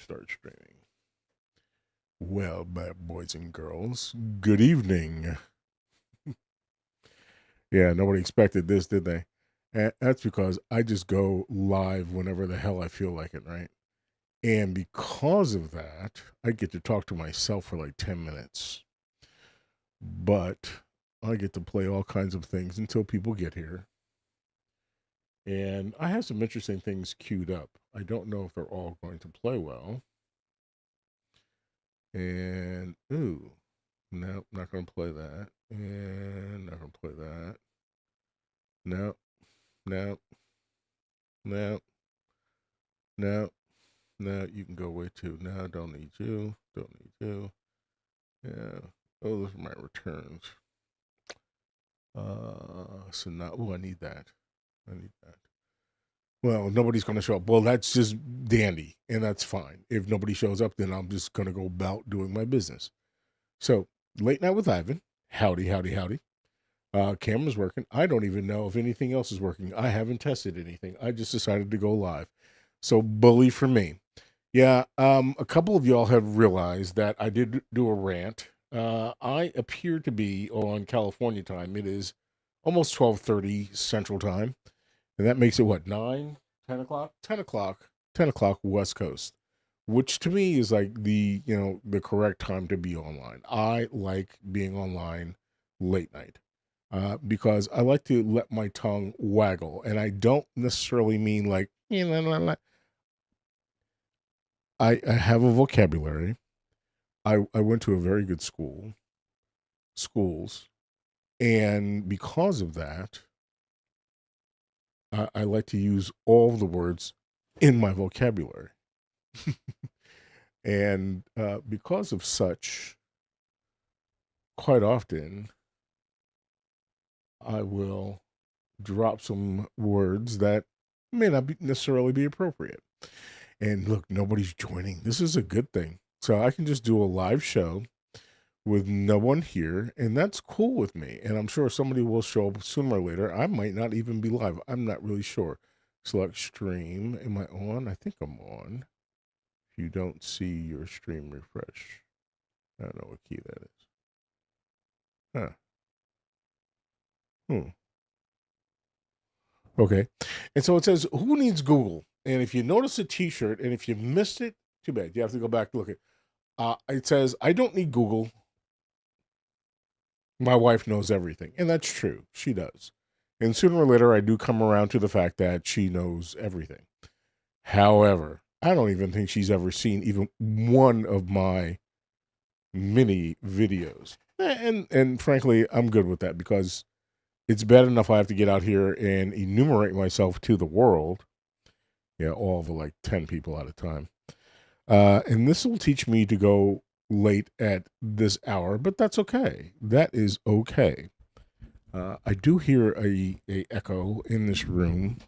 Start streaming. Well, bad boys and girls, good evening. Yeah, nobody expected this, did they? And that's because I just go live whenever the hell I feel like it, right? And because of that, I get to talk to myself for like 10 minutes. But I get to play all kinds of things until people get here. And I have some interesting things queued up. I don't know if they're all going to play well. And, ooh, no, not going to play that. And not going to play that. No, no, no, no, no. You can go away too. No, don't need you. Don't need you. Yeah. Oh, those are my returns. So now, oh, I need that. I need that. Well, nobody's going to show up. Well, that's just dandy, and that's fine. If nobody shows up, then I'm just going to go about doing my business. So, late night with Ivan. Howdy, howdy, howdy. Camera's working. I don't even know if anything else is working. I haven't tested anything. I just decided to go live. So bully for me. Yeah, a couple of y'all have realized that I did do a rant. I appear to be on California time. It is almost 12:30 Central Time, and that makes it what, 9, 10 o'clock? 10 o'clock West Coast, which to me is like the correct time to be online. I like being online late night because I like to let my tongue waggle, and I don't necessarily mean like I have a vocabulary. I went to a very good schools, and because of that, I like to use all the words in my vocabulary, and because of such, quite often I will drop some words that may not necessarily be appropriate. And look, nobody's joining. This is a good thing. So I can just do a live show with no one here, and that's cool with me. And I'm sure somebody will show up sooner or later. I might not even be live. I'm not really sure. Select stream. Am I on? I think I'm on. If you don't see your stream, refresh. I don't know what key that is. Huh. Hmm. Okay. And so it says, who needs Google? And if you notice a t-shirt, and if you missed it, too bad. You have to go back to look at it says, I don't need Google. My wife knows everything. And that's true. She does. And sooner or later, I do come around to the fact that she knows everything. However, I don't even think she's ever seen even one of my mini videos. And frankly, I'm good with that because it's bad enough I have to get out here and enumerate myself to the world. Yeah, all the like 10 people at a time. And this will teach me to go late at this hour, but that's okay. That is okay. I do hear a echo in this room,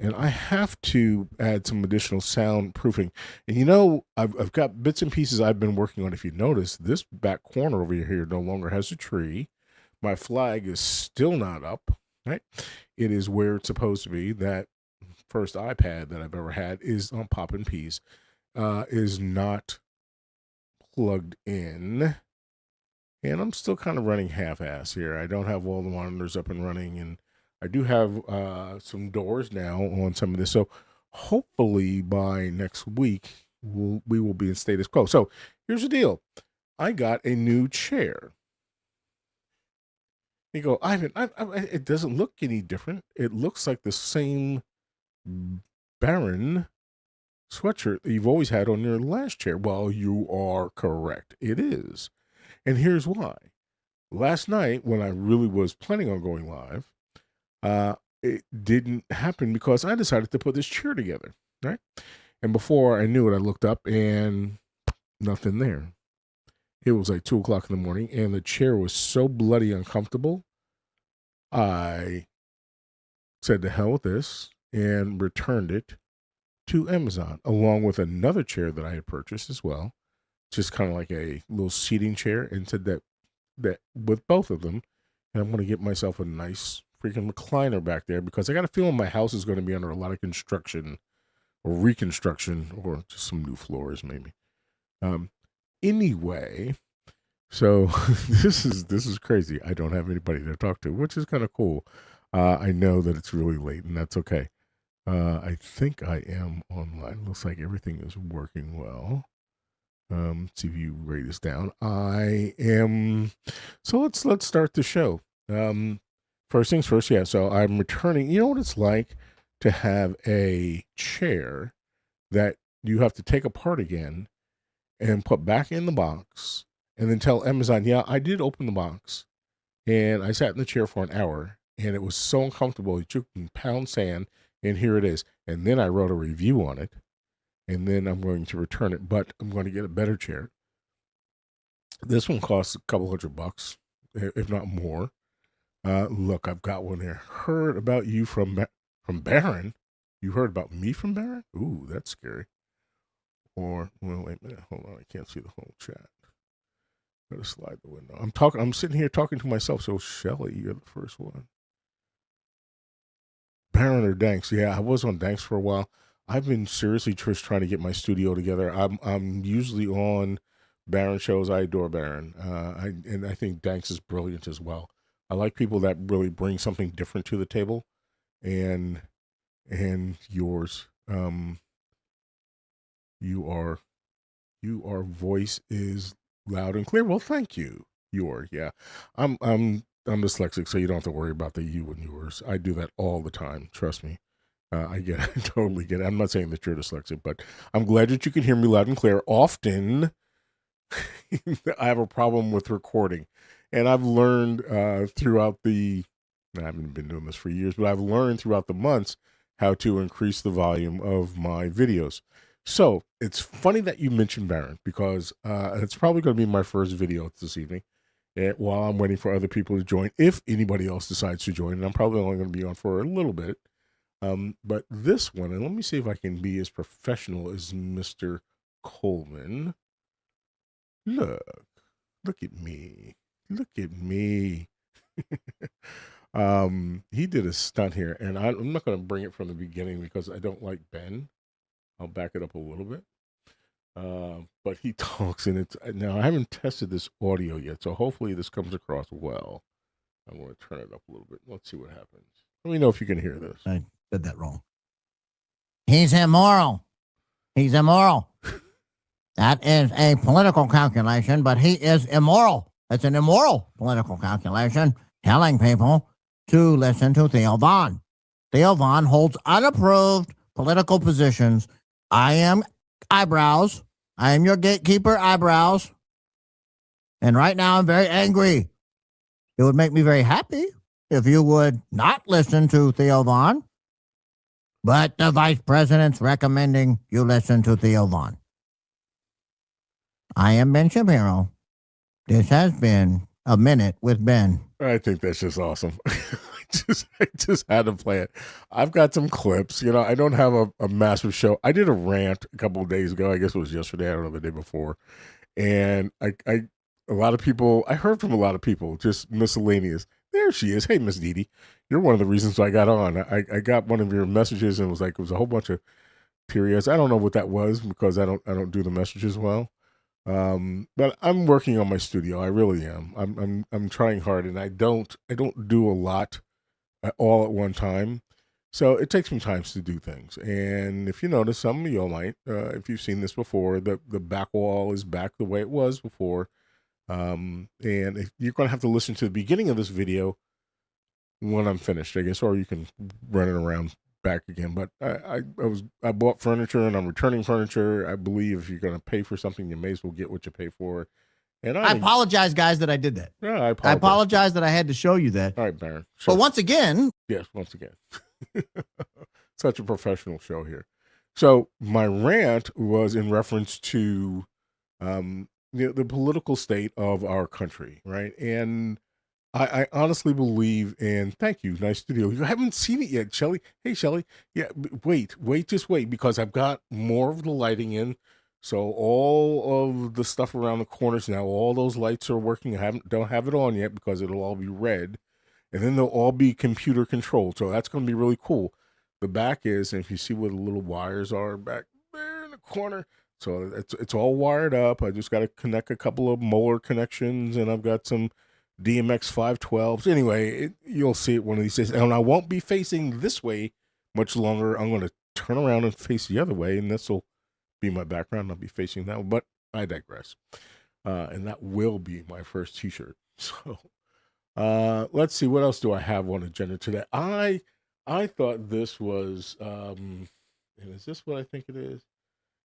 and I have to add some additional soundproofing. And I've got bits and pieces I've been working on. If you notice, this back corner over here no longer has a tree. My flag is still not up. Right, it is where it's supposed to be. That first iPad that I've ever had is on Poppin' Peas. Is not plugged in. And I'm still kind of running half-ass here. I don't have all the monitors up and running, and I do have some doors now on some of this. So hopefully by next week we will be in status quo. So here's the deal: I got a new chair. You go, Ivan. It doesn't look any different. It looks like the same Baron sweatshirt that you've always had on your last chair. Well, you are correct. It is. And here's why. Last night, when I really was planning on going live, it didn't happen because I decided to put this chair together, right? And before I knew it, I looked up and nothing there. It was like 2 o'clock in the morning, and the chair was so bloody uncomfortable. I said to hell with this and returned it to Amazon, along with another chair that I had purchased as well, just kind of like a little seating chair, and said that with both of them, and I'm going to get myself a nice freaking recliner back there because I got a feeling my house is going to be under a lot of construction or reconstruction, or just some new floors maybe. Anyway, so this is crazy. I don't have anybody to talk to, which is kind of cool. I know that it's really late, and that's okay. I think I am online. Looks like everything is working well. See if you rate us down. I am. So let's start the show. First things first. Yeah. So I'm returning. You know what it's like to have a chair that you have to take apart again and put back in the box, and then tell Amazon, yeah, I did open the box, and I sat in the chair for an hour, and it was so uncomfortable. You can pound sand, and here it is. And then I wrote a review on it, and then I'm going to return it, but I'm going to get a better chair. This one costs a couple $100, if not more. Look, I've got one here. Heard about you from Baron. You heard about me from Baron? Ooh, that's scary. Or, well, wait a minute. Hold on. I can't see the whole chat. Gotta slide the window. I'm sitting here talking to myself. So, Shelly, you're the first one. Baron or Danks? Yeah, I was on Danks for a while. I've been seriously just trying to get my studio together. I'm usually on Baron shows. I adore Baron. And I think Danks is brilliant as well. I like people that really bring something different to the table, and yours, your voice is loud and clear. Well, thank you. Yeah. I'm dyslexic, so you don't have to worry about the you and yours. I do that all the time. Trust me. I get it. I totally get it. I'm not saying that you're dyslexic, but I'm glad that you can hear me loud and clear. Often, I have a problem with recording, and I've learned throughout the. I haven't been doing this for years, but I've learned throughout the months how to increase the volume of my videos. So it's funny that you mentioned Baron, because it's probably going to be my first video this evening. And while I'm waiting for other people to join, if anybody else decides to join, and I'm probably only going to be on for a little bit. But this one, and let me see if I can be as professional as Mr. Coleman. Look at me. Look at me. He did a stunt here, and I'm not going to bring it from the beginning because I don't like Ben. I'll back it up a little bit. But he talks, and it's now I haven't tested this audio yet, so hopefully this comes across well. I'm going to turn it up a little bit. Let's see what happens. Let me know if you can hear this. I said that wrong. He's immoral. He's immoral. That is a political calculation, but he is immoral. It's an immoral political calculation, telling people to listen to Theo Von. Theo Von holds unapproved political positions. I am eyebrows. I am your gatekeeper, eyebrows. And right now I'm very angry. It would make me very happy if you would not listen to Theo Von. But the vice president's recommending you listen to Theo Von. I am Ben Shapiro. This has been A Minute with Ben. I think that's just awesome. I just had to play it. I've got some clips. You know, I don't have a massive show. I did a rant a couple of days ago. I guess it was yesterday. I don't know, the day before. And a lot of people, I heard from a lot of people, just miscellaneous. There she is. Hey, Miss Dee. You're one of the reasons I got on. I got one of your messages, and it was a whole bunch of periods. I don't know what that was because I don't do the messages well. But I'm working on my studio. I really am. I'm trying hard, and I don't do a lot all at one time. So it takes me time to do things. And if you notice, some of y'all might, if you've seen this before, the back wall is back the way it was before. And if you're going to have to listen to the beginning of this video when I'm finished, I guess, or you can run it around back again. But I bought furniture, and I'm returning furniture. I believe if you're going to pay for something, you may as well get what you pay for. And I apologize, guys, that I did that. Yeah, I apologize that I had to show you that. All right, Baron. Sure. But once again. Yes, once again. Such a professional show here. So my rant was in reference to the political state of our country, right? And I honestly believe, and thank you, nice studio. You haven't seen it yet, Shelly. Hey, Shelly. Yeah, just wait, because I've got more of the lighting in. So all of the stuff around the corners now, all those lights are working. Don't have it on yet because it'll all be red, and then they'll all be computer controlled. So that's going to be really cool. The back is, and if you see where the little wires are back there in the corner, so it's all wired up. I just got to connect a couple of molar connections, and I've got some DMX 512s. Anyway, you'll see it one of these days, and I won't be facing this way much longer. I'm going to turn around and face the other way, and this will be my background. I'll be facing that, but I digress. And that will be my first T-shirt. So let's see, what else do I have on agenda today? I thought this was, and is this what I think it is?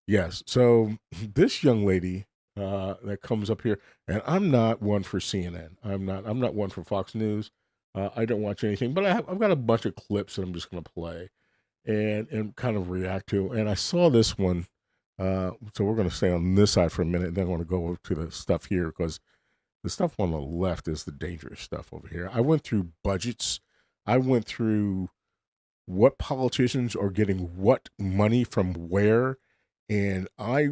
Yes. So this young lady that comes up here, and I'm not one for CNN. I'm not one for Fox News. I don't watch anything, but I've got a bunch of clips that I'm just going to play and kind of react to. And I saw this one. So we're going to stay on this side for a minute, and then I want to go over to the stuff here, because the stuff on the left is the dangerous stuff over here. I went through budgets. I went through what politicians are getting what money from where, and I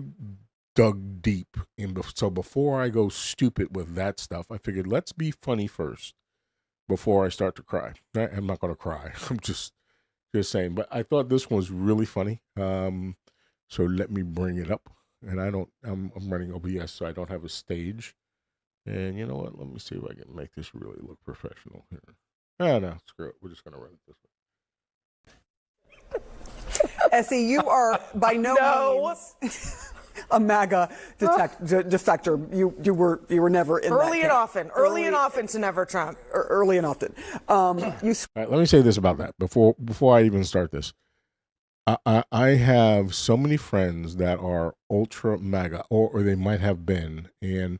dug deep. So before I go stupid with that stuff, I figured let's be funny first before I start to cry. I'm not going to cry. I'm just saying. But I thought this one was really funny. So let me bring it up. And I'm running OBS, so I don't have a stage. And you know what? Let me see if I can make this really look professional here. No, screw it. We're just going to run it this way. Essie, you are by no means a MAGA defector. You were never in early that and camp. often, and often to never Trump. Early and often. All right, let me say this about that before I even start this. I have so many friends that are ultra MAGA, or they might have been, and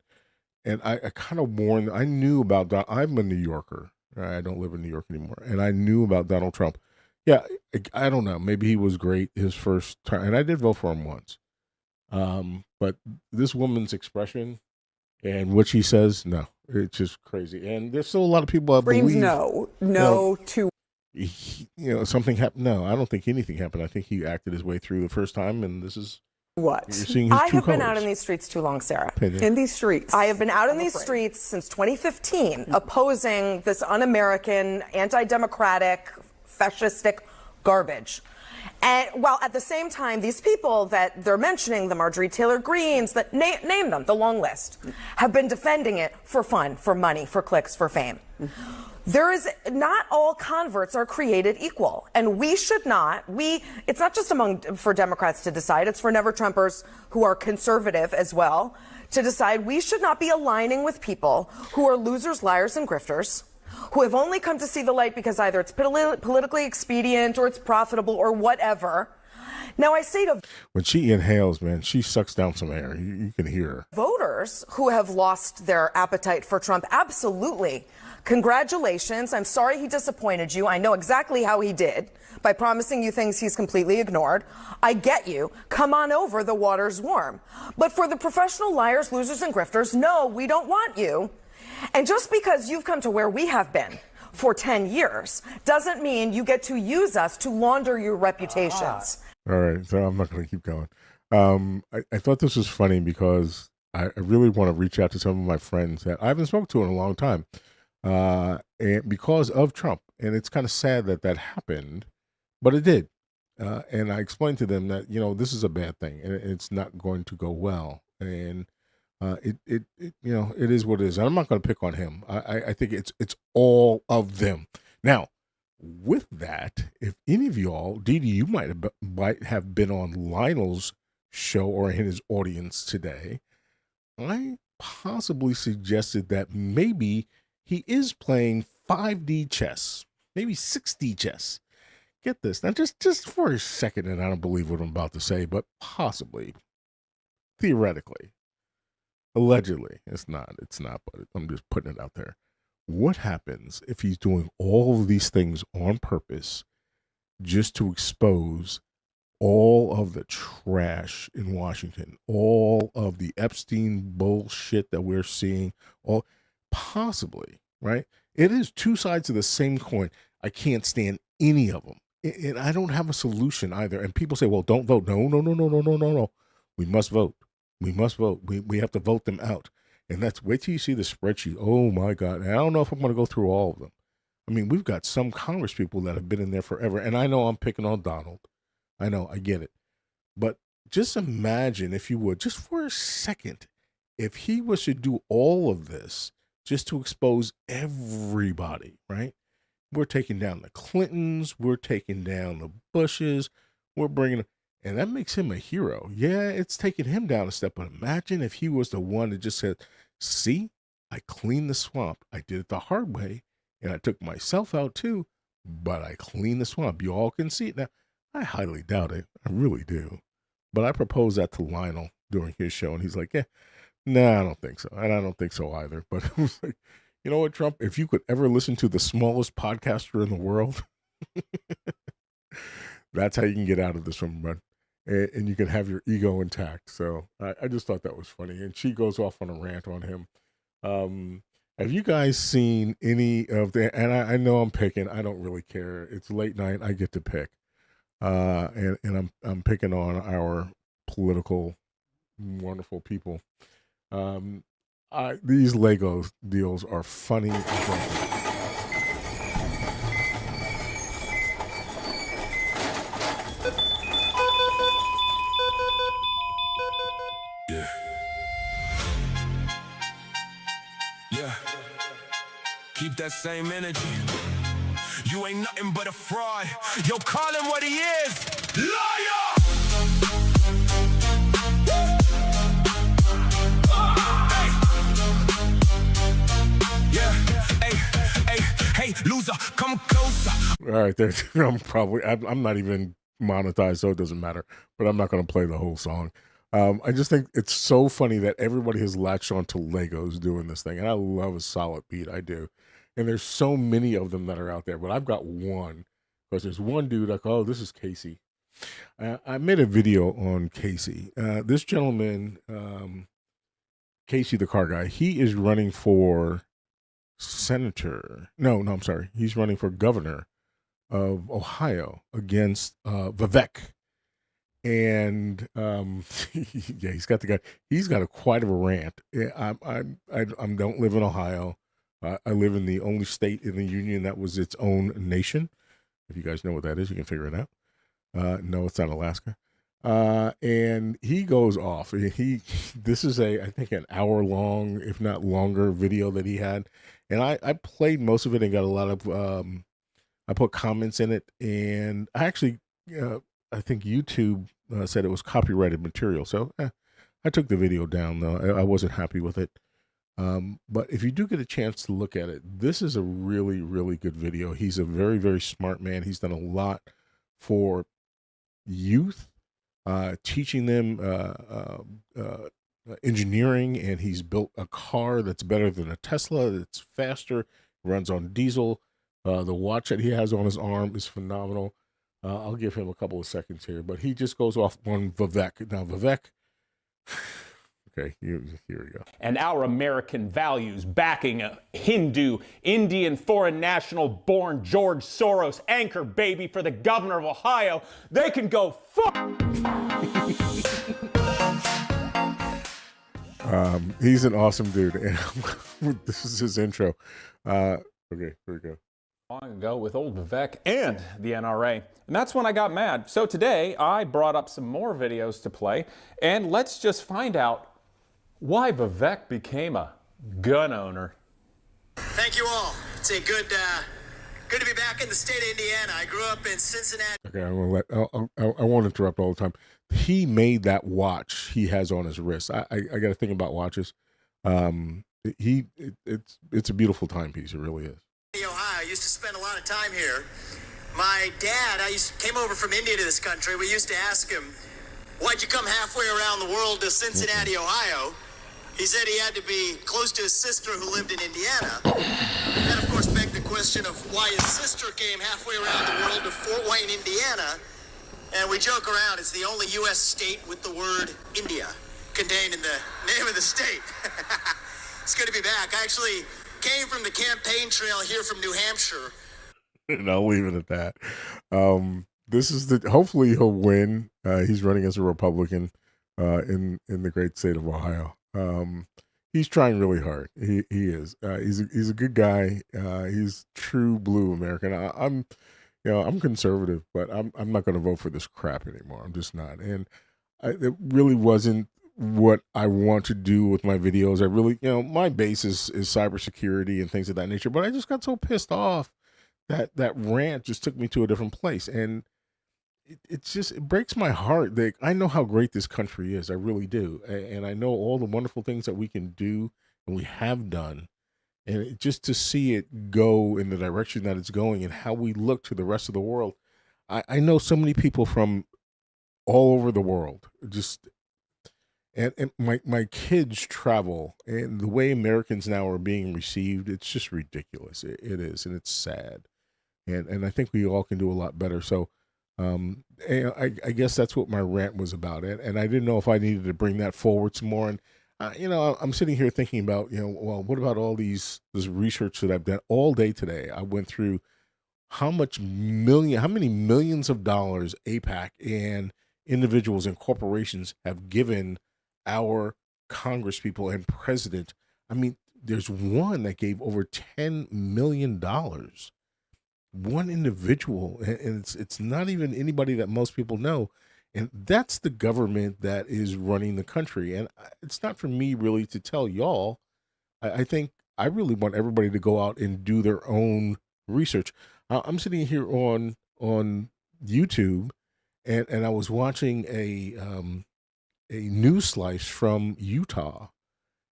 I kind of warned. I knew about that. I'm a New Yorker. I don't live in New York anymore, and I knew about Donald Trump. Yeah, I don't know. Maybe he was great his first time, and I did vote for him once. But this woman's expression and what she says, no, it's just crazy. And there's still a lot of people that screams believe no to. Something happened. No, I don't think anything happened. I think he acted his way through the first time, and this is what you're seeing. His I true have been colors. out in these streets too long, Sarah. In these streets. I have been out in these streets since 2015, opposing this un-American, anti-democratic, fascistic garbage. And while at the same time, these people that they're mentioning, the Marjorie Taylor Greens, that name them, the long list, have been defending it for fun, for money, for clicks, for fame. Not all converts are created equal, and we should not. It's not just for Democrats to decide. It's for Never Trumpers who are conservative as well to decide. We should not be aligning with people who are losers, liars, and grifters, who have only come to see the light because either it's politically expedient or it's profitable or whatever. Now, I say to when she inhales, man, she sucks down some air. You can hear her. Voters who have lost their appetite for Trump, absolutely. Congratulations. I'm sorry he disappointed you. I know exactly how he did, by promising you things he's completely ignored. I get you. Come on over. The water's warm. But for the professional liars, losers, and grifters, no, we don't want you. And just because you've come to where we have been for 10 years doesn't mean you get to use us to launder your reputations. All right, so I'm not going to keep going. I thought this was funny because I really want to reach out to some of my friends that I haven't spoken to in a long time, and because of Trump. And it's kind of sad that happened, but it did. And I explained to them that this is a bad thing, and it's not going to go well. And it is what it is. And I'm not going to pick on him. I think it's all of them. Now, with that, if any of y'all, Didi, you might have been on Lionel's show or in his audience today, I possibly suggested that maybe he is playing 5D chess, maybe 6D chess. Get this. Now, just for a second, and I don't believe what I'm about to say, but possibly, theoretically, allegedly, it's not, but I'm just putting it out there. What happens if he's doing all of these things on purpose just to expose all of the trash in Washington, all of the Epstein bullshit that we're seeing, all possibly, right? It is two sides of the same coin. I can't stand any of them. And I don't have a solution either. And people say, well, don't vote. No. We must vote. We must vote. We have to vote them out. And wait till you see the spreadsheet. Oh my God. And I don't know if I'm going to go through all of them. I mean, we've got some Congress people that have been in there forever. And I know I'm picking on Donald. I know, I get it. But just imagine, if you would, just for a second, if he was to do all of this just to expose everybody, right? We're taking down the Clintons. We're taking down the Bushes. We're bringing, and that makes him a hero. Yeah, it's taking him down a step. But imagine if he was the one that just said, see, I cleaned the swamp. I did it the hard way. And I took myself out too, but I cleaned the swamp. You all can see it now. I highly doubt it. I really do. But I proposed that to Lionel during his show, and he's like, yeah, no, I don't think so. And I don't think so either. But it was like, you know what, Trump, if you could ever listen to the smallest podcaster in the world, that's how you can get out of this one, bud. And you can have your ego intact. So I just thought that was funny. And she goes off on a rant on him. Have you guys seen any of the, and I know I'm picking, I don't really care. It's late night. I get to pick. And I'm picking on our political, wonderful people. These Lego deals are funny. Yeah. Keep that same energy. You ain't nothing but a fraud. Yo, call him what he is. Liar! Yeah. Hey, loser, come closer. All right, I'm not even monetized, so it doesn't matter. But I'm not going to play the whole song. I just think it's so funny that everybody has latched on to Legos doing this thing. And I love a solid beat. I do. And there's so many of them that are out there. But I've got one. Because there's one dude like, oh, this is Casey. I made a video on Casey. This gentleman, Casey the car guy, he is running for senator. No, I'm sorry. He's running for governor of Ohio against Vivek. And yeah, he's got quite of a rant. I don't live in Ohio. I live in the only state in the union that was its own nation. If you guys know what that is, you can figure it out. No, it's not Alaska. And he goes off. This is I think an hour long, if not longer, video that he had. And I played most of it and got a lot of I put comments in it, and I actually I think YouTube said it was copyrighted material. So I took the video down, though. I wasn't happy with it. But if you do get a chance to look at it, this is a really, really good video. He's a very, very smart man. He's done a lot for youth, teaching them engineering, and he's built a car that's better than a Tesla. That's faster, runs on diesel. The watch that he has on his arm is phenomenal. I'll give him a couple of seconds here, but he just goes off on Vivek. Now, Vivek, okay, here we go. And our American values backing a Hindu, Indian foreign national born George Soros anchor baby for the governor of Ohio, they can go fuck. He's an awesome dude, and this is his intro. Okay, here we go. Long ago with old Vivek and the NRA, and that's when I got mad. So today I brought up some more videos to play, and let's just find out why Vivek became a gun owner. Thank you all. It's a good to be back in the state of Indiana. I grew up in Cincinnati. Okay, I won't interrupt all the time. He made that watch he has on his wrist. I got to think about watches. It's a beautiful timepiece. It really is. Ohio. I used to spend a lot of time here. My dad, came over from India to this country. We used to ask him, why'd you come halfway around the world to Cincinnati, Ohio? He said he had to be close to his sister who lived in Indiana. That, of course, begged the question of why his sister came halfway around the world to Fort Wayne, Indiana. And we joke around, it's the only U.S. state with the word India contained in the name of the state. It's good to be back. I actually came from the campaign trail here from New Hampshire. And I'll leave it at that. This is hopefully he'll win. He's running as a Republican in the great state of Ohio. he's trying really hard. He is. He's a good guy. He's true blue American. I'm I'm conservative, but I'm not going to vote for this crap anymore. I'm just not. And it really wasn't what I want to do with my videos. I really, my base is cybersecurity and things of that nature. But I just got so pissed off that rant just took me to a different place, and it breaks my heart that I know how great this country is. I really do, and I know all the wonderful things that we can do and we have done. And just to see it go in the direction that it's going and how we look to the rest of the world. I know so many people from all over the world, and my kids travel, and the way Americans now are being received, it's just ridiculous. It is, and it's sad. And I think we all can do a lot better. So I guess that's what my rant was about. And I didn't know if I needed to bring that forward some more. And I'm sitting here thinking about, well, what about all this research that I've done all day today? I went through how many millions of dollars AIPAC and individuals and corporations have given our Congress people and president. I mean, there's one that gave over $10 million. One individual, and it's not even anybody that most people know. And that's the government that is running the country. And it's not for me really to tell y'all. I think I really want everybody to go out and do their own research. I'm sitting here on YouTube, and I was watching a news slice from Utah,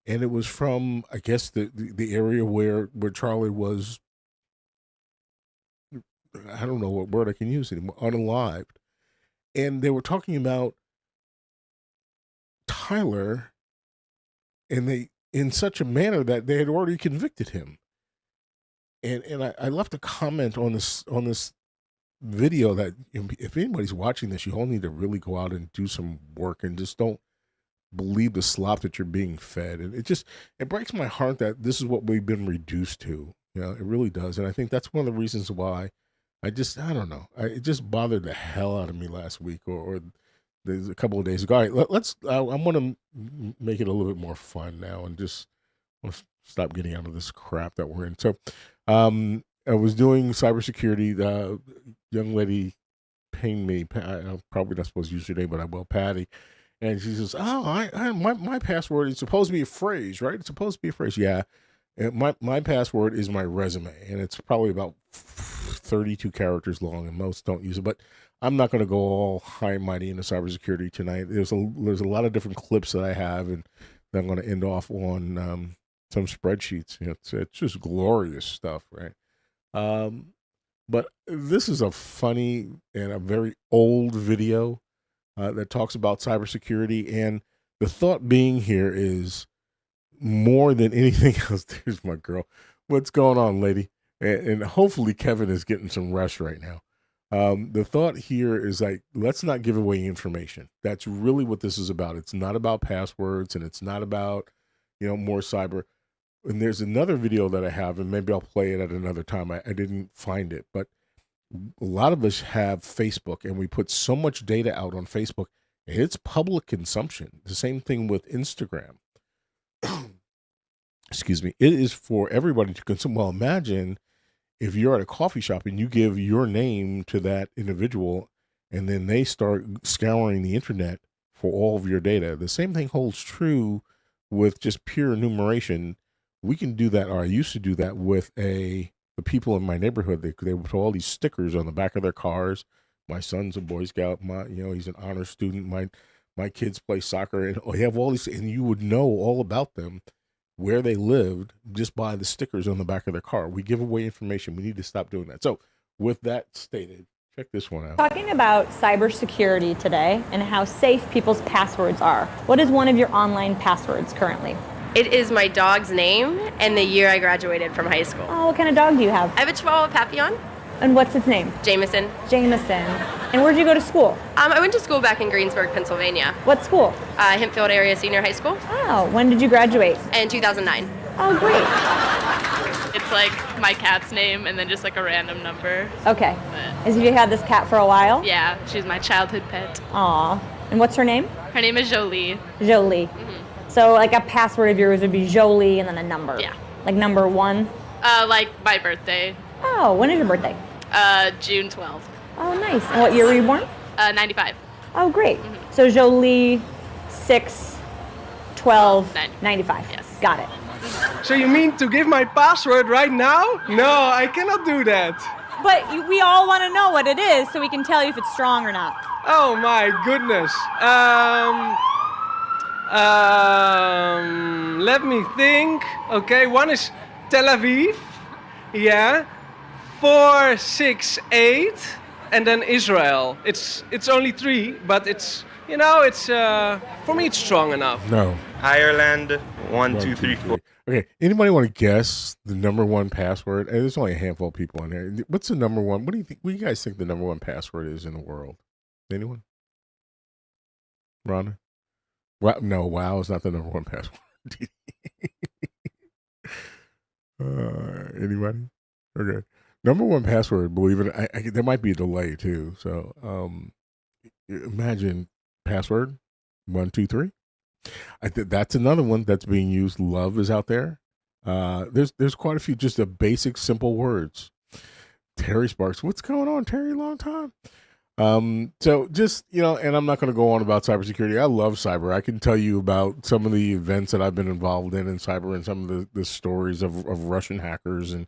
and it was from, I guess, the area where Charlie was. I don't know what word I can use anymore. Unalived. And they were talking about Tyler, and they in such a manner that they had already convicted him. And I left a comment on this video that if anybody's watching this, you all need to really go out and do some work and just don't believe the slop that you're being fed. And it breaks my heart that this is what we've been reduced to. It really does. And I think that's one of the reasons why I don't know. It just bothered the hell out of me last week or there's a couple of days ago. All right, I want to make it a little bit more fun now and just want to stop getting out of this crap that we're in. So I was doing cybersecurity. The young lady pinged me. I'm probably not supposed to use her name, but I will, Patty. And she says, my password is supposed to be a phrase, right? It's supposed to be a phrase. Yeah. And my password is my resume, and it's probably about 32 characters long, and most don't use it. But I'm not going to go all high and mighty into cybersecurity tonight. There's a lot of different clips that I have, and I'm going to end off on some spreadsheets. It's just glorious stuff, right? But this is a funny and a very old video that talks about cybersecurity, and the thought being here is, more than anything else, there's my girl. What's going on, lady? And hopefully Kevin is getting some rest right now. The thought here is like, let's not give away information. That's really what this is about. It's not about passwords, and it's not about, more cyber. And there's another video that I have, and maybe I'll play it at another time. I didn't find it, but a lot of us have Facebook, and we put so much data out on Facebook. It's public consumption. The same thing with Instagram. Excuse me. It is for everybody to consume. Well, imagine if you're at a coffee shop and you give your name to that individual, and then they start scouring the internet for all of your data. The same thing holds true with just pure enumeration. We can do that, or I used to do that with the people in my neighborhood. They would put all these stickers on the back of their cars. My son's a Boy Scout. He's an honor student. My kids play soccer, and you have all these, and you would know all about them, where they lived, just by the stickers on the back of their car. We give away information. We need to stop doing that. So with that stated, check this one out. Talking about cybersecurity today and how safe people's passwords are. What is one of your online passwords currently? It is my dog's name and the year I graduated from high school. Oh, what kind of dog do you have? I have a Chihuahua Papillon. And what's its name? Jameson. Jameson. And where'd you go to school? I went to school back in Greensburg, Pennsylvania. What school? Hempfield Area Senior High School. Oh, when did you graduate? In 2009. Oh, great. It's like my cat's name and then just like a random number. Okay. Have you had this cat for a while? Yeah, she's my childhood pet. Aw. And what's her name? Her name is Jolie. Jolie. So like a password of yours would be Jolie and then a number. Yeah. Like number 1. Like my birthday, Oh, when is your birthday? June 12th, Oh, nice. And what year were you born? 95. Oh, great. So Jolie, 6, 12, 95. Yes. Got it. So you mean to give my password right now? No, I cannot do that. But we all want to know what it is so we can tell you if it's strong or not. Oh my goodness. Let me think. Okay, one is Tel Aviv. Yeah. 468, and then Israel. It's only 3, but it's for me it's strong enough. No. Ireland, 1, 2, 3, 4. Okay. Anybody want to guess the number 1 password? And there's only a handful of people in there. What's the number 1? What do you think? What do you guys think the number 1 password is in the world? Anyone? Rhonda? No, WoW is not the number 1 password. Anybody? Okay. Number 1 password, believe it, there might be a delay too. So imagine password 1, 2, 3. That's another one that's being used. Love is out there. There's quite a few just the basic simple words. Terry Sparks, what's going on, Terry? Long time. So just, and I'm not going to go on about cybersecurity. I love cyber. I can tell you about some of the events that I've been involved in cyber and some of the stories of Russian hackers, and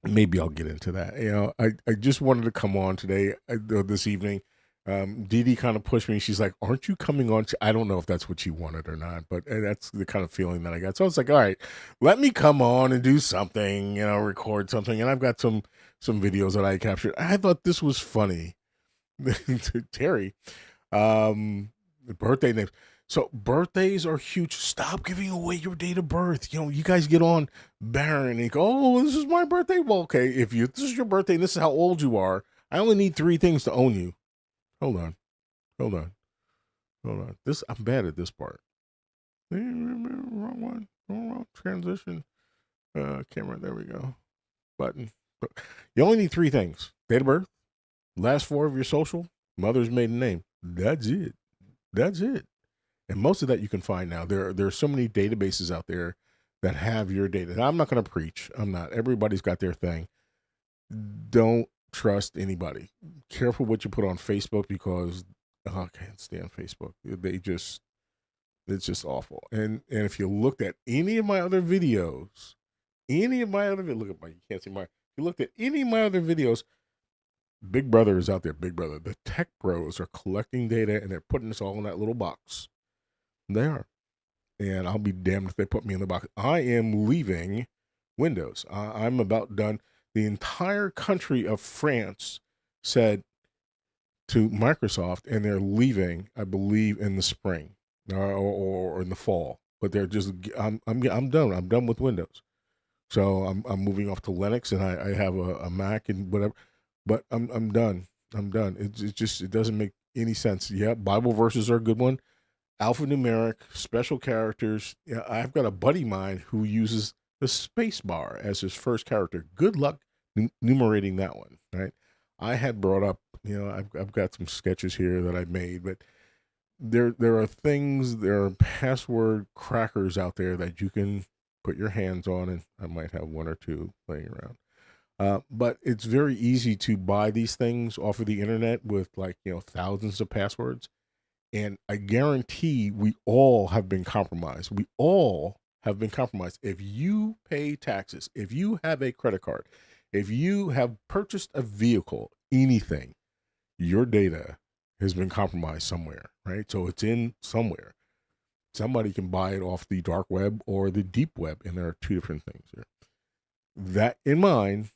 maybe I'll get into that. I just wanted to come on today, this evening. Dee kind of pushed me. She's like, aren't you coming on? I don't know if that's what she wanted or not, but that's the kind of feeling that I got. So I was like, all right, let me come on and do something, record something. And I've got some videos that I captured. I thought this was funny. Terry, birthday names. So birthdays are huge. Stop giving away your date of birth. You guys get on Barron and go, oh, this is my birthday. Well, okay, if this is your birthday and this is how old you are, I only need 3 things to own you. Hold on. I'm bad at this part. Wrong one. Transition. Camera. There we go. Button. You only need 3 things: date of birth, last 4 of your social, mother's maiden name. That's it. And most of that you can find now. There are so many databases out there that have your data. Now, I'm not going to preach. I'm not. Everybody's got their thing. Don't trust anybody. Careful what you put on Facebook, because I can't stand Facebook. It's just awful. And if you looked at any of my other videos, look at you can't see my. If you looked at any of my other videos, Big Brother is out there. Big Brother. The tech bros are collecting data and they're putting us all in that little box. They are. And I'll be damned if they put me in the box. I am leaving Windows. I'm about done. The entire country of France said to Microsoft, and they're leaving, I believe, in the spring or in the fall. But they're just, I'm done. I'm done with Windows. So I'm moving off to Linux, and I have a Mac and whatever. But I'm done. It doesn't make any sense. Yeah, Bible verses are a good one. Alphanumeric, special characters. Yeah, I've got a buddy of mine who uses the space bar as his first character. Good luck numerating that one, right? I had brought up, I've got some sketches here that I made, but there are password crackers out there that you can put your hands on, and I might have 1 or 2 laying around. But it's very easy to buy these things off of the internet with thousands of passwords. And I guarantee we all have been compromised. If you pay taxes, if you have a credit card, if you have purchased a vehicle, anything, your data has been compromised somewhere, right? So it's in somewhere. Somebody can buy it off the dark web or the deep web, and there are 2 different things here. That in mind,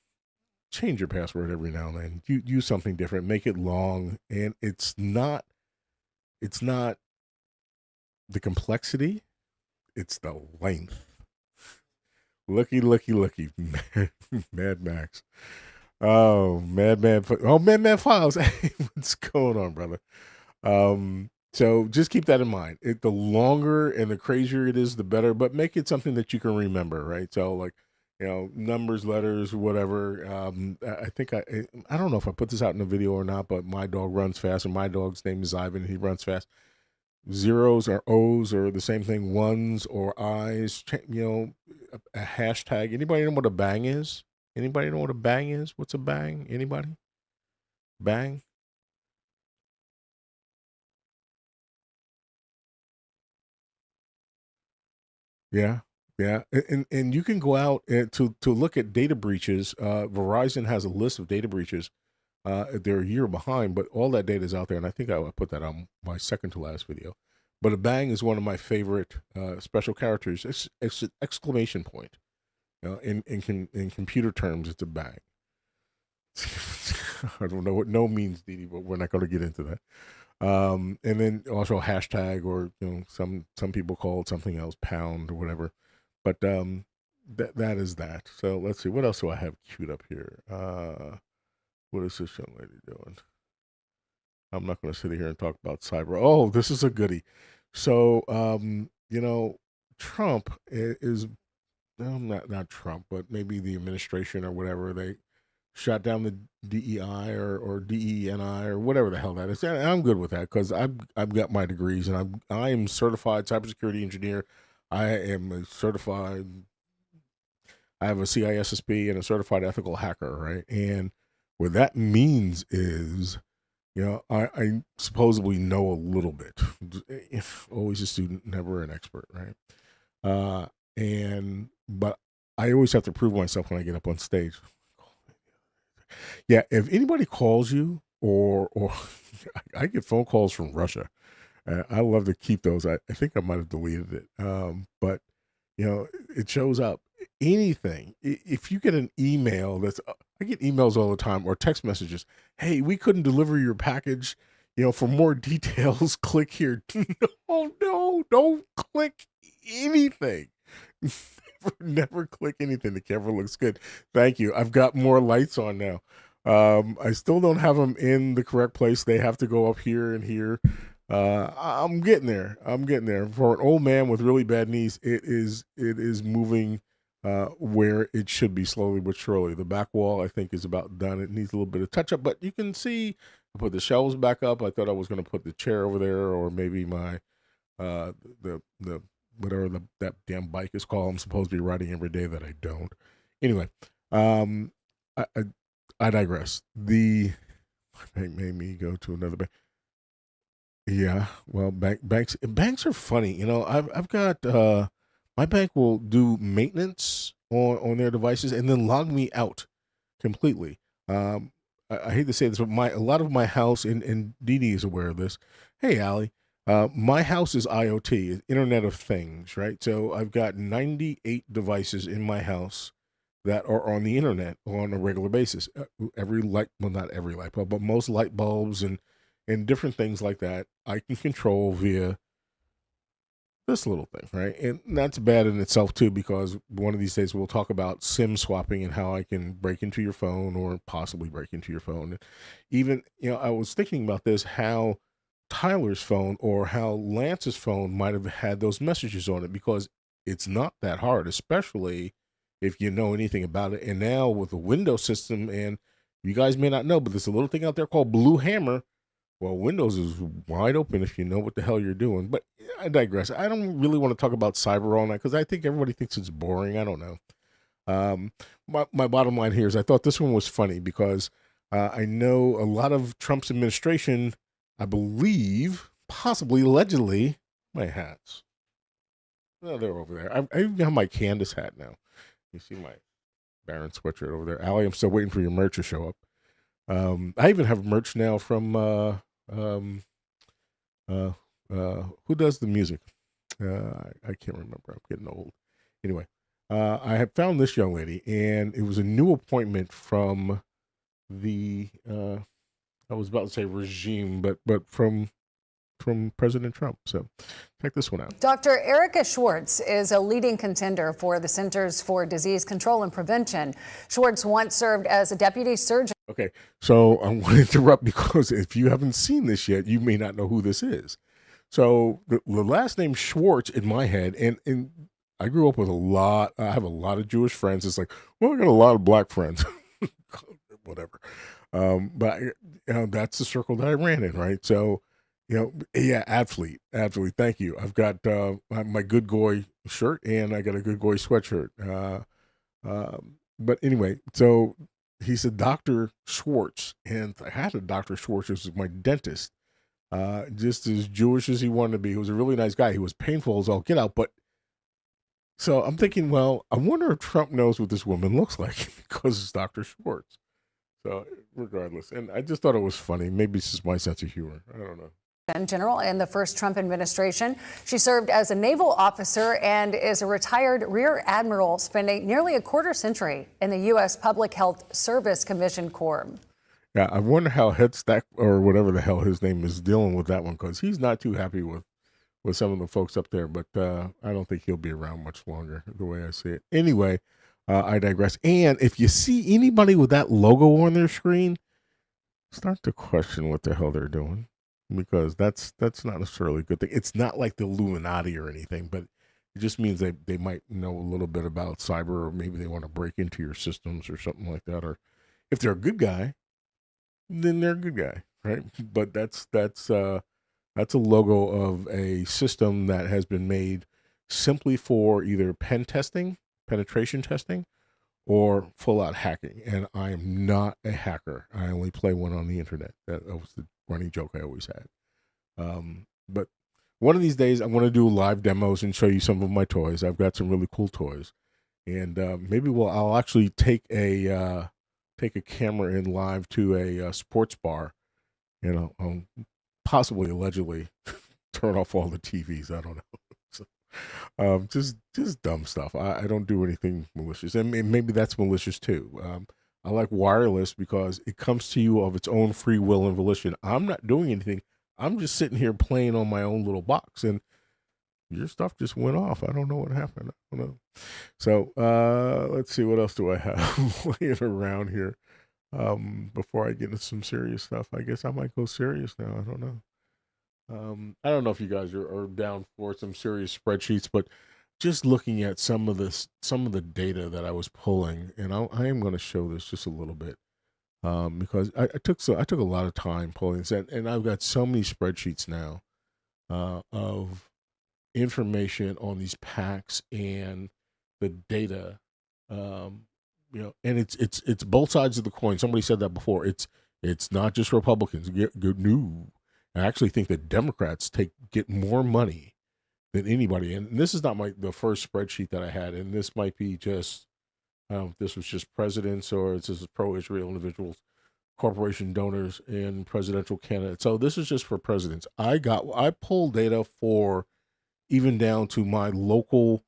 change your password every now and then. Use something different, make it long, and it's not the complexity, it's the length. Looky. Mad Max. Oh, Madman Files. Hey, what's going on, brother? So just keep that in mind. The longer and the crazier it is, the better, but make it something that you can remember, right? So numbers, letters, whatever. I think I don't know if I put this out in a video or not, but my dog runs fast, and my dog's name is Ivan. He runs fast. zeros or O's are the same thing, ones or I's, a hashtag. Anybody know what a bang is? Anybody know what a bang is? What's a bang? Anybody? Bang? Yeah. Yeah. And you can go out to look at data breaches. Verizon has a list of data breaches. They're a year behind, but all that data is out there. And I think I put that on my second to last video. But a bang is one of my favorite special characters. It's an exclamation point. In computer terms, it's a bang. I don't know what no means, Didi, but we're not going to get into that. And then also hashtag, or some people call it something else, pound or whatever. But that is that. So let's see, what else do I have queued up here? What is this young lady doing? I'm not going to sit here and talk about cyber. Oh, this is a goodie. So Trump is not Trump, but maybe the administration or whatever, they shot down the DEI or DENI or whatever the hell that is. And I'm good with that because I've got my degrees and I am certified cybersecurity engineer. I have a CISSP and a certified ethical hacker, right? And what that means is, I supposedly know a little bit. Always a student, never an expert, right? But I always have to prove myself when I get up on stage. Yeah, if anybody calls you or I get phone calls from Russia. I love to keep those. I think I might have deleted it. But it shows up. Anything. If you get an email I get emails all the time or text messages. Hey, we couldn't deliver your package. For more details, click here. No, don't click anything. Never click anything. The camera looks good. Thank you. I've got more lights on now. I still don't have them in the correct place. They have to go up here and here. I'm getting there. For an old man with really bad knees, it is moving where it should be, slowly but surely. The back wall, I think, is about done. It needs a little bit of touch up, but you can see I put the shelves back up. I thought I was going to put the chair over there, or maybe my the whatever that damn bike is called. I'm supposed to be riding every day that I don't. Anyway, I digress. The bank made me go to another bank. Yeah, well, banks are funny. I've got my bank will do maintenance on their devices and then log me out completely. I hate to say this, but a lot of my house, and Didi is aware of this. Hey, Allie, my house is IoT, Internet of Things, right? So I've got 98 devices in my house that are on the internet on a regular basis. Not every light bulb, but most light bulbs and different things like that, I can control via this little thing, right? And that's bad in itself too, because one of these days we'll talk about SIM swapping and how I can break into your phone or possibly break into your phone. And even, I was thinking about this, how Tyler's phone or how Lance's phone might have had those messages on it, because it's not that hard, especially if you know anything about it. And now with the Windows system, and you guys may not know, but there's a little thing out there called Blue Hammer. Well, Windows is wide open if you know what the hell you're doing. But I digress. I don't really want to talk about cyber all night because I think everybody thinks it's boring. I don't know. My bottom line here is I thought this one was funny because I know a lot of Trump's administration, I believe, possibly, allegedly, my hats. Oh, they're over there. I even have my Candace hat now. You see my Baron sweatshirt over there. Allie, I'm still waiting for your merch to show up. I even have merch now from who does the music? I can't remember. I'm getting old. Anyway, I have found this young lady, and it was a new appointment from the I was about to say regime, but from President Trump. So check this one out. Dr. Erica Schwartz is a leading contender for the Centers for Disease Control and Prevention. Schwartz once served as a deputy surgeon. Okay, so I'm going to interrupt because if you haven't seen this yet, you may not know who this is. So the last name Schwartz in my head, and I grew up with I have a lot of Jewish friends. It's like, well, I got a lot of black friends. Whatever. But that's the circle that I ran in, right? So Yeah, absolutely. Thank you. I've got my Good Goy shirt and I got a Good Goy sweatshirt. But anyway, so he's a Dr. Schwartz, and I had a Dr. Schwartz as my dentist, just as Jewish as he wanted to be. He was a really nice guy. He was painful as all get out, but so I'm thinking, well, I wonder if Trump knows what this woman looks like because it's Dr. Schwartz. So regardless, and I just thought it was funny. Maybe it's just my sense of humor. I don't know. General in the first Trump administration. She served as a naval officer and is a retired rear admiral, spending nearly a quarter century in the U.S. Public Health Service Commission Corps. Yeah, I wonder how Headstack, or whatever the hell his name is, dealing with that one, because he's not too happy with some of the folks up there, but I don't think he'll be around much longer, the way I see it. Anyway, I digress. And if you see anybody with that logo on their screen, start to question what the hell they're doing, because that's not necessarily a good thing. It's not like the Illuminati or anything, but it just means they might know a little bit about cyber, or maybe they want to break into your systems or something like that. Or if they're a good guy, then they're a good guy, right? But that's a logo of a system that has been made simply for either penetration testing, or full-out hacking. And I am not a hacker. I only play one on the internet. That was the running joke I always had. But one of these days, I'm going to do live demos and show you some of my toys. I've got some really cool toys. And maybe I'll actually take a camera in live to a sports bar, possibly, allegedly, turn off all the TVs. I don't know. Just dumb stuff. I don't do anything malicious, and maybe that's malicious too. I like wireless because it comes to you of its own free will and volition. I'm not doing anything. I'm just sitting here playing on my own little box, and your stuff just went off. I don't know what happened. I don't know. So let's see, what else do I have laying around here before I get into some serious stuff. I guess I might go serious now. I don't know. I don't know if you guys are down for some serious spreadsheets, but just looking at some of the data that I was pulling, and I am going to show this just a little bit, because I took a lot of time pulling this, and I've got so many spreadsheets now of information on these PACs and the data, and it's both sides of the coin. Somebody said that before. It's not just Republicans. No. I actually think that Democrats get more money than anybody. And this is not the first spreadsheet that I had. And this might be just, I don't know if this was just presidents, or this is pro-Israel individuals, corporation donors, and presidential candidates. So this is just for presidents. I pulled data for even down to my local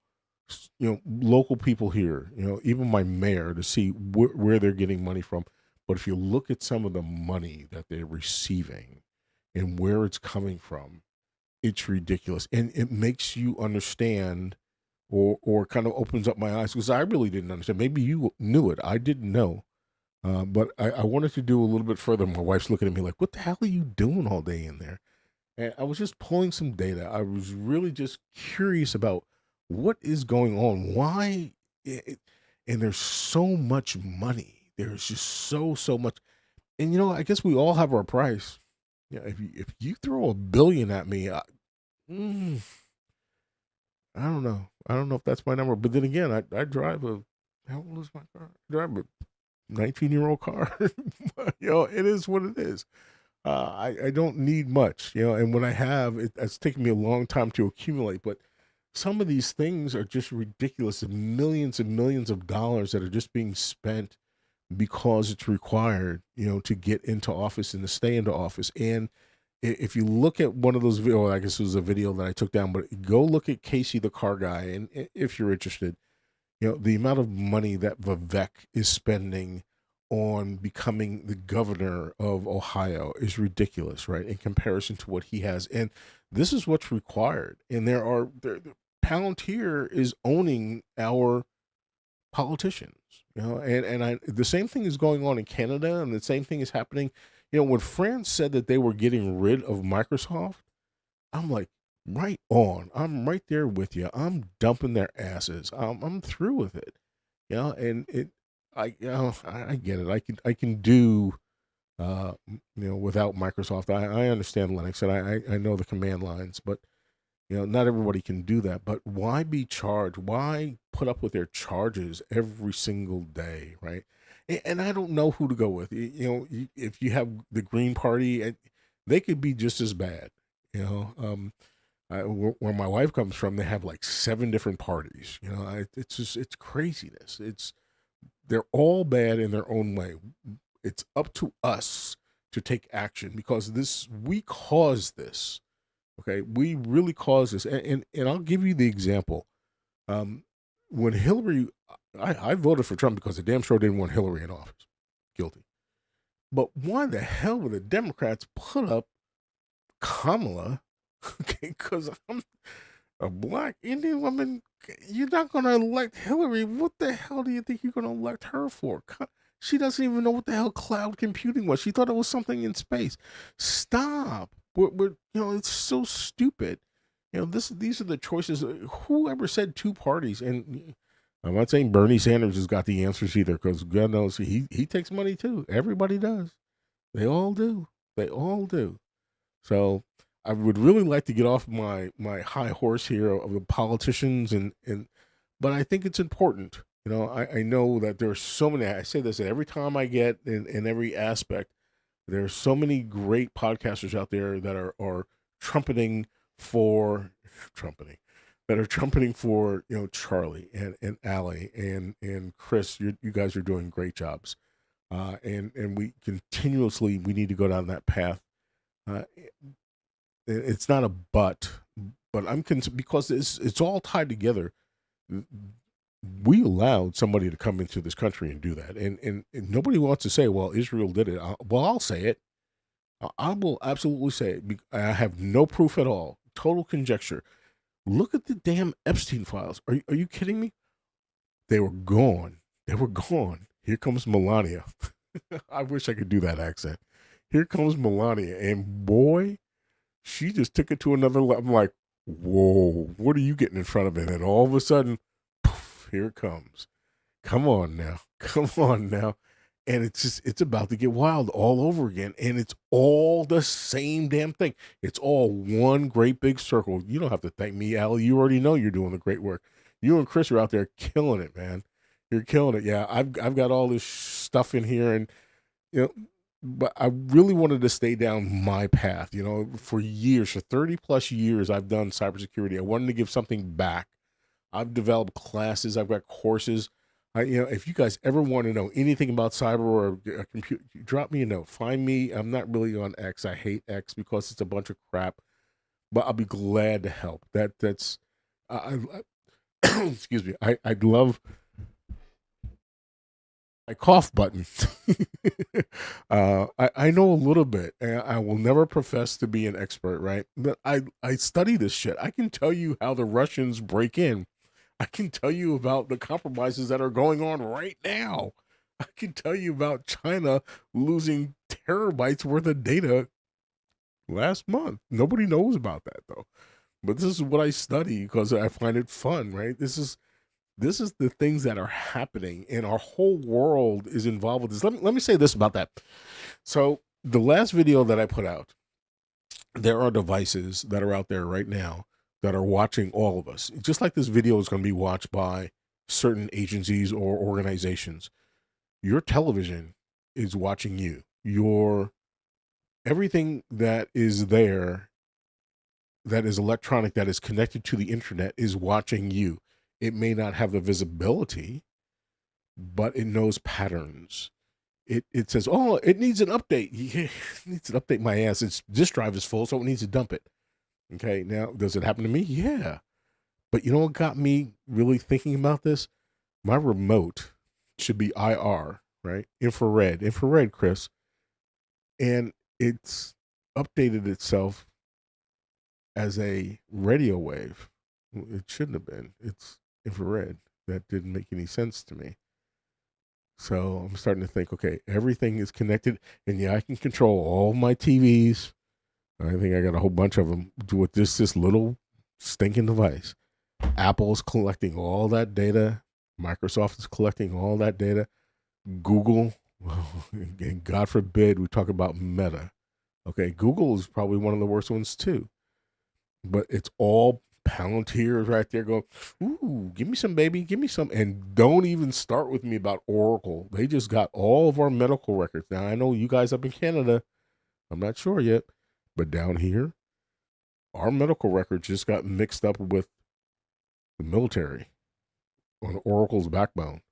people here, even my mayor, to see where they're getting money from. But if you look at some of the money that they're receiving, and where it's coming from, it's ridiculous. And it makes you understand, or kind of opens up my eyes, because I really didn't understand. Maybe you knew it. I didn't know. But I wanted to do a little bit further. My wife's looking at me like, what the hell are you doing all day in there? And I was just pulling some data. I was really just curious about what is going on. Why? And there's so much money. There's just so much. And, I guess we all have our price. Yeah, if you throw $1 billion at me, I don't know. I don't know if that's my number. But then again, I drive how old is my car? I drive a 19-year-old car. It is what it is. I don't need much, and when I have, it's taken me a long time to accumulate. But some of these things are just ridiculous, and millions of dollars that are just being spent because it's required, to get into office and to stay into office. And if you look at one of those videos, I guess it was a video that I took down, but go look at Casey the car guy. And if you're interested, the amount of money that Vivek is spending on becoming the governor of Ohio is ridiculous, right? In comparison to what he has. And this is what's required. And Palantir is owning our politicians. The same thing is going on in Canada, and the same thing is happening. When France said that they were getting rid of Microsoft, I'm like, right on. I'm right there with you. I'm dumping their asses. I'm through with it. And I get it. I can do without Microsoft. I understand Linux and I know the command lines, but not everybody can do that. But why be charged? Why put up with their charges every single day, right? And I don't know who to go with. If you have the Green Party, they could be just as bad. Where my wife comes from, they have like 7 different parties. It's craziness. They're all bad in their own way. It's up to us to take action because we caused this. Okay, we really caused this, and I'll give you the example. When Hillary, I voted for Trump because the damn sure didn't want Hillary in office. Guilty. But why the hell would the Democrats put up Kamala? Okay, because I'm a black Indian woman. You're not going to elect Hillary. What the hell do you think you're going to elect her for? She doesn't even know what the hell cloud computing was. She thought it was something in space. Stop. It's so stupid. These are the choices. Whoever said 2 parties, and I'm not saying Bernie Sanders has got the answers either, because God knows he takes money too. Everybody does. They all do. They all do. So I would really like to get off my high horse here of the politicians, but I think it's important. I know that there's so many. I say this every time I get in every aspect. There's so many great podcasters out there that are trumpeting for Charlie and Allie and Chris. You guys are doing great jobs, and we need to go down that path. It's not a but I'm concerned because it's all tied together. We allowed somebody to come into this country and do that. And nobody wants to say, well, Israel did it. I'll say it. I will absolutely say it. I have no proof at all. Total conjecture. Look at the damn Epstein files. Are you kidding me? They were gone. They were gone. Here comes Melania. I wish I could do that accent. Here comes Melania. And boy, she just took it to another level. I'm like, whoa, what are you getting in front of it? And all of a sudden, here it comes. Come on now. And it's about to get wild all over again. And it's all the same damn thing. It's all one great big circle. You don't have to thank me, Allie. You already know you're doing the great work. You and Chris are out there killing it, man. You're killing it. Yeah, I've got all this stuff in here, and but I really wanted to stay down my path. For years, for 30 plus years, I've done cybersecurity. I wanted to give something back. I've developed classes. I've got courses. If you guys ever want to know anything about cyber or a computer, drop me a note. Find me. I'm not really on X. I hate X because it's a bunch of crap, but I'll be glad to help. That's excuse me. I'd love my cough button. I know a little bit, and I will never profess to be an expert, right? But I study this shit. I can tell you how the Russians break in. I can tell you about the compromises that are going on right now. I can tell you about China losing terabytes worth of data last month. Nobody knows about that though. But this is what I study because I find it fun, right? This is the things that are happening, and our whole world is involved with this. Let me say this about that. So the last video that I put out, there are devices that are out there right now that are watching all of us. Just like this video is going to be watched by certain agencies or organizations. Your television is watching you. Everything that is there, that is electronic, that is connected to the internet, is watching you. It may not have the visibility, but it knows patterns. It says, oh, it needs an update. It needs an update my ass. Its disk drive is full, so it needs to dump it. Okay, now, does it happen to me? Yeah. But you know what got me really thinking about this? My remote should be IR, right? Infrared, Chris. And it's updated itself as a radio wave. It shouldn't have been. It's infrared. That didn't make any sense to me. So I'm starting to think, okay, everything is connected, and yeah, I can control all my TVs. I think I got a whole bunch of them with this little stinking device. Apple's collecting all that data. Microsoft is collecting all that data. Google, Well, and God forbid we talk about Meta. Okay, Google is probably one of the worst ones too. But it's all Palantirs right there going, ooh, give me some, baby, give me some. And don't even start with me about Oracle. They just got all of our medical records. Now, I know you guys up in Canada, I'm not sure yet, but down here, our medical records just got mixed up with the military on Oracle's backbone.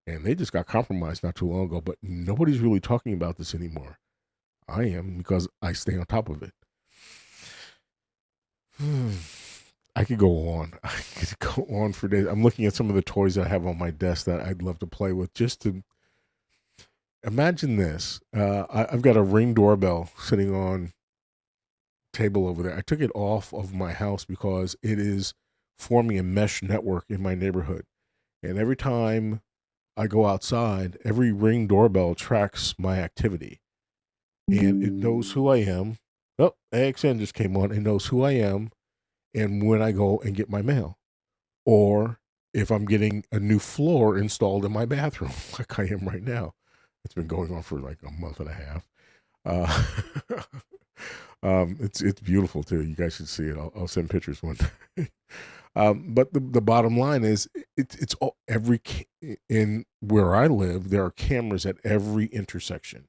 And they just got compromised not too long ago, but nobody's really talking about this anymore. I am, because I stay on top of it. I could go on. I could go on for days. I'm looking at some of the toys I have on my desk that I'd love to play with. Just to imagine this. I've got a Ring doorbell sitting on table over there. I took it off of my house because it is forming a mesh network in my neighborhood. And every time I go outside, every Ring doorbell tracks my activity. And it knows who I am. Oh, AXN just came on. It knows who I am and when I go and get my mail. Or if I'm getting a new floor installed in my bathroom, like I am right now. It's been going on for like a month and a half. It's beautiful too. You guys should see it. I'll send pictures one day. But the bottom line is, it's all, in where I live, there are cameras at every intersection.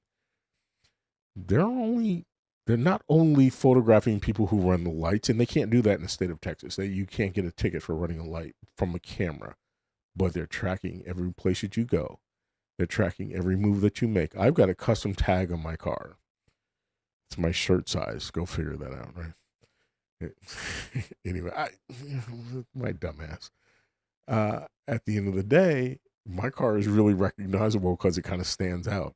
They're not only photographing people who run the lights, and they can't do that in the state of Texas. You can't get a ticket for running a light from a camera, but they're tracking every place that you go. They're tracking every move that you make. I've got a custom tag on my car. It's my shirt size. Go figure that out, right? Anyway, my dumbass. At the end of the day, my car is really recognizable because it kind of stands out.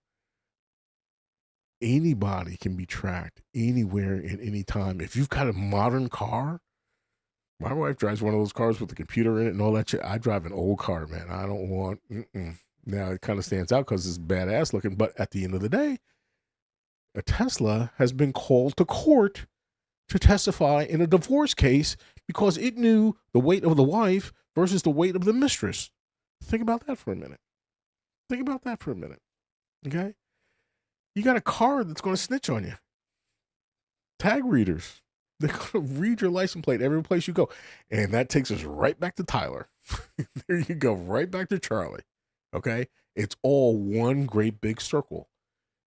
Anybody can be tracked anywhere at any time. If you've got a modern car, my wife drives one of those cars with the computer in it and all that shit. I drive an old car, man. I don't want. Now it kind of stands out because it's badass looking. But at the end of the day, a Tesla has been called to court to testify in a divorce case because it knew the weight of the wife versus the weight of the mistress. Think about that for a minute. Okay? You got a car that's going to snitch on you. Tag readers. They're going to read your license plate every place you go. And that takes us right back to Tyler. There you go. Right back to Charlie. Okay? It's all one great big circle.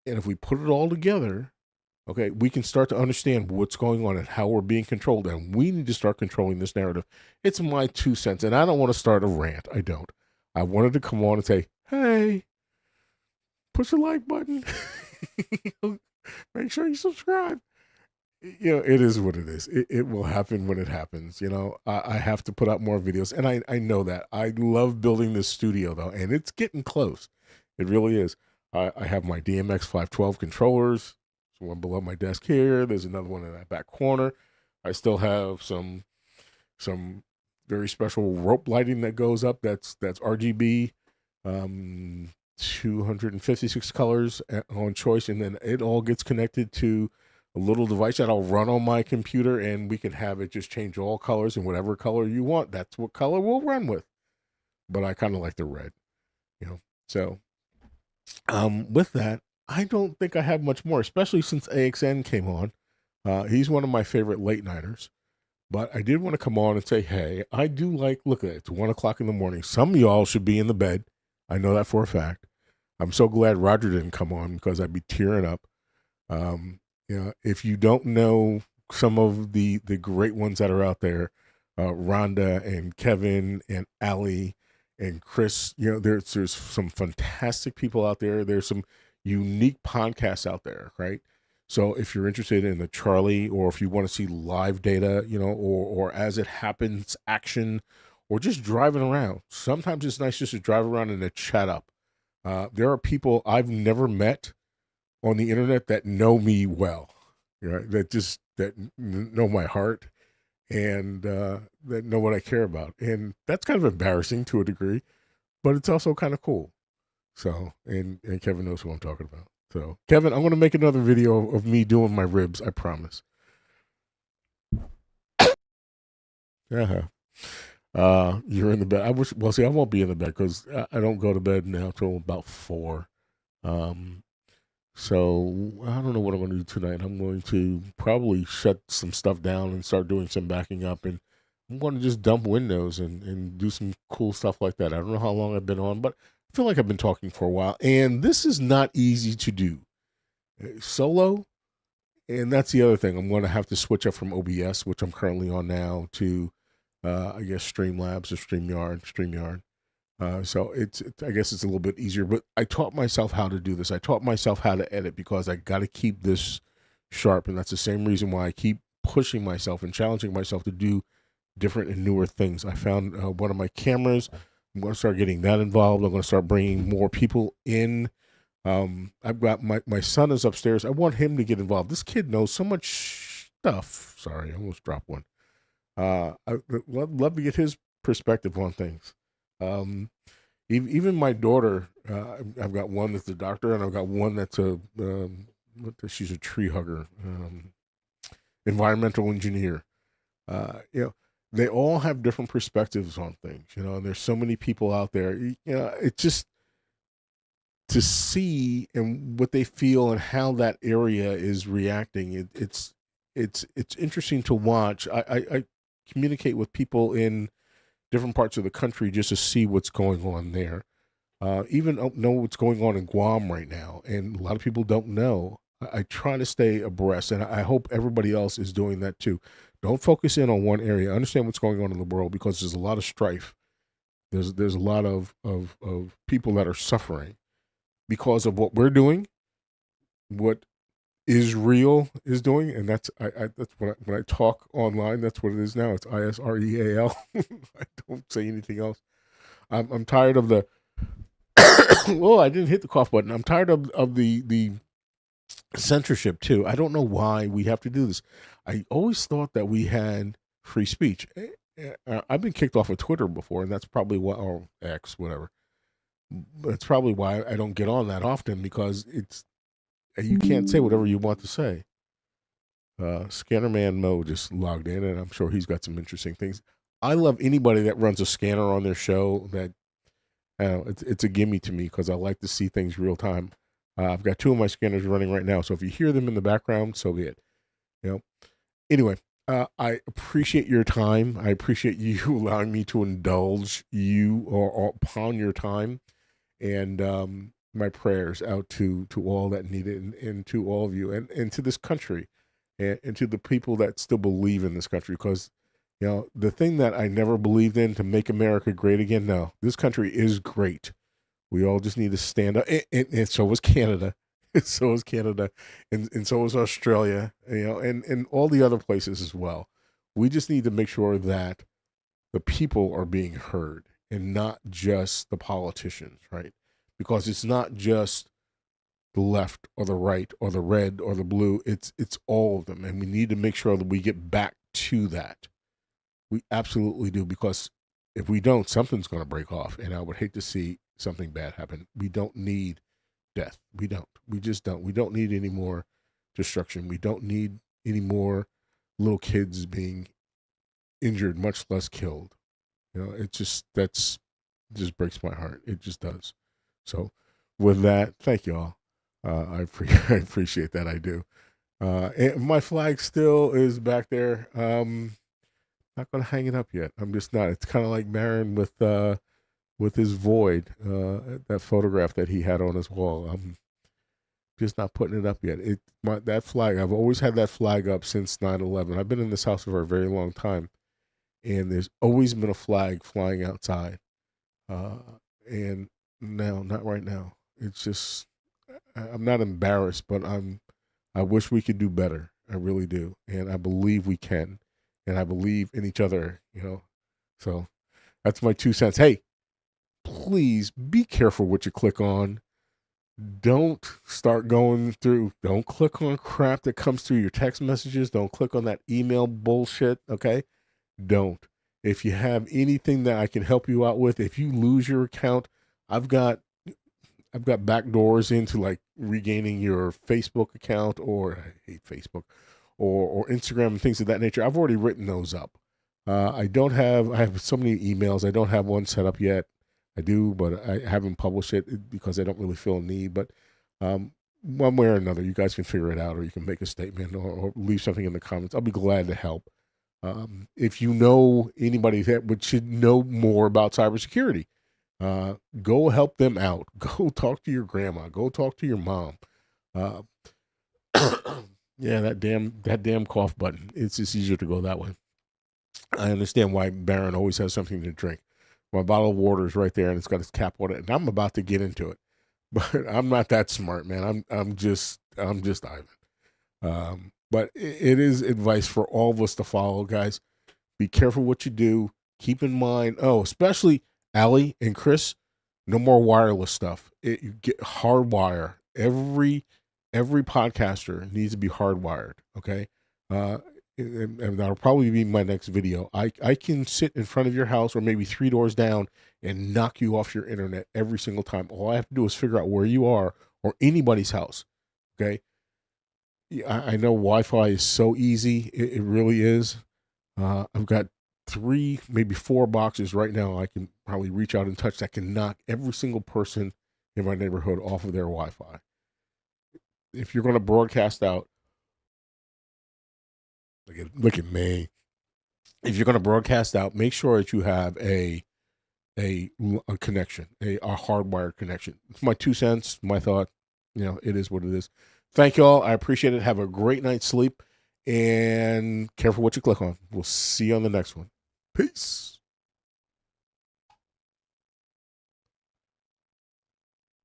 And if we put it all together, okay, we can start to understand what's going on and how we're being controlled. And we need to start controlling this narrative. It's my 2 cents. And I don't want to start a rant. I don't. I wanted to come on and say, hey, push the like button. Make sure you subscribe. You know, it is what it is. It will happen when it happens. You know, I have to put out more videos. And I know that. I love building this studio, though. And it's getting close. It really is. I have my DMX 512 controllers. There's one below my desk here. There's another one in that back corner. I still have some very special rope lighting that goes up. That's RGB, 256 colors on choice, and then it all gets connected to a little device that I'll run on my computer, and we can have it just change all colors, and whatever color you want, that's what color we'll run with. But I kind of like the red, you know. So with that, I don't think I have much more, especially since AXN came on. He's one of my favorite late nighters. But I did want to come on and say, hey, I do like, look at it, it's 1 o'clock in the morning. Some of y'all should be in the bed. I know that for a fact. I'm so glad Roger didn't come on because I'd be tearing up. You know, if you don't know some of the great ones that are out there, Rhonda and Kevin and Ali and Chris, you know, there's some fantastic people out there. There's some unique podcasts out there, right? So if you're interested in the Charlie, or if you want to see live data, you know, or as it happens action, or just driving around, sometimes it's nice just to drive around and to chat up. There are people I've never met on the internet that know me well, right? That know my heart and that know what I care about. And that's kind of embarrassing to a degree, but it's also kind of cool. So, and Kevin knows who I'm talking about. So, Kevin, I'm going to make another video of me doing my ribs. I promise. You're in the bed. I won't be in the bed because I don't go to bed now till about 4. So I don't know what I'm going to do tonight. I'm going to probably shut some stuff down and start doing some backing up, and I'm going to just dump Windows and do some cool stuff like that. I don't know how long I've been on, but I feel like I've been talking for a while, and this is not easy to do solo. And that's the other thing. I'm going to have to switch up from OBS, which I'm currently on now, to I guess Streamlabs or StreamYard. So I guess it's a little bit easier, but I taught myself how to do this. I taught myself how to edit because I got to keep this sharp. And that's the same reason why I keep pushing myself and challenging myself to do different and newer things. I found one of my cameras. I'm going to start getting that involved. I'm going to start bringing more people in. I've got my son is upstairs. I want him to get involved. This kid knows so much stuff. Sorry, I almost dropped one. I'd love to get his perspective on things. Even my daughter, I've got one that's a doctor, and I've got one that's she's a tree hugger, environmental engineer. They all have different perspectives on things, and there's so many people out there. It's just to see and what they feel and how that area is reacting. It's interesting to watch. I communicate with people in different parts of the country just to see what's going on there. Even know what's going on in Guam right now, and a lot of people don't know. I try to stay abreast, and I hope everybody else is doing that too. Don't focus in on one area. Understand what's going on in the world, because there's a lot of strife. There's a lot of people that are suffering because of what we're doing, what Israel is doing, and that's when I talk online, that's what it is now. It's Israel. I don't say anything else. I'm tired of the oh, I didn't hit the cough button. I'm tired of the censorship too. I don't know why we have to do this. I always thought that we had free speech. I've been kicked off of Twitter before, and that's probably why, or X, whatever. That's probably why I don't get on that often, because you can't say whatever you want to say. Scannerman Mo just logged in, and I'm sure he's got some interesting things. I love anybody that runs a scanner on their show. That it's a gimme to me, because I like to see things real time. I've got two of my scanners running right now, so if you hear them in the background, so be it. Anyway, I appreciate your time. I appreciate you allowing me to indulge you or upon your time, and my prayers out to all that need it, and to all of you, and to this country, and to the people that still believe in this country. Because the thing that I never believed in, to make America great again, no, this country is great. We all just need to stand up, and so was Canada. So was Canada, and so was Australia, and all the other places as well. We just need to make sure that the people are being heard, and not just the politicians, right? Because it's not just the left or the right or the red or the blue. It's all of them, and we need to make sure that we get back to that. We absolutely do, because if we don't, something's going to break off, and I would hate to see something bad happen. We don't need death. We don't. We just don't. We don't need any more destruction. We don't need any more little kids being injured, much less killed. It just breaks my heart. It just does. So with that, thank y'all. I appreciate that. I do. And my flag still is back there. Not going to hang it up yet. I'm just not. It's kind of like Marin with his void, that photograph that he had on his wall. I'm just not putting it up yet. That flag, I've always had that flag up since 9/11. I've been in this house for a very long time, and there's always been a flag flying outside. And now, not right now. It's just, I'm not embarrassed, but I wish we could do better. I really do. And I believe we can. And I believe in each other, So that's my 2 cents. Hey, please be careful what you click on. Don't start going through. Don't click on crap that comes through your text messages. Don't click on that email bullshit, okay? Don't. If you have anything that I can help you out with, if you lose your account, I've got back doors into like regaining your Facebook account, or I hate Facebook, or Instagram and things of that nature. I've already written those up. I have so many emails. I don't have one set up yet. I do, but I haven't published it because I don't really feel a need. But One way or another, you guys can figure it out, or you can make a statement or leave something in the comments. I'll be glad to help. If you know anybody that should know more about cybersecurity, go help them out. Go talk to your grandma. Go talk to your mom. Yeah, that damn cough button. It's just easier to go that way. I understand why Baron always has something to drink. My bottle of water is right there, and it's got its cap on it, and I'm about to get into it, but I'm not that smart, man. I'm just Ivan. But it is advice for all of us to follow, guys. Be careful what you do. Keep in mind, especially Allie and Chris, no more wireless stuff. You get hardwire. Every podcaster needs to be hardwired. Okay. And that'll probably be my next video. I can sit in front of your house or maybe 3 doors down and knock you off your internet every single time. All I have to do is figure out where you are or anybody's house. Okay. I know Wi-Fi is so easy. It really is. I've got 3, maybe 4 boxes right now I can probably reach out and touch that can knock every single person in my neighborhood off of their Wi-Fi. If you're going to broadcast out, look at me. If you're going to broadcast out, make sure that you have a connection, a hardwired connection. It's my 2 cents, my thought. It is what it is. Thank you all. I appreciate it. Have a great night's sleep, and careful what you click on. We'll see you on the next one. Peace.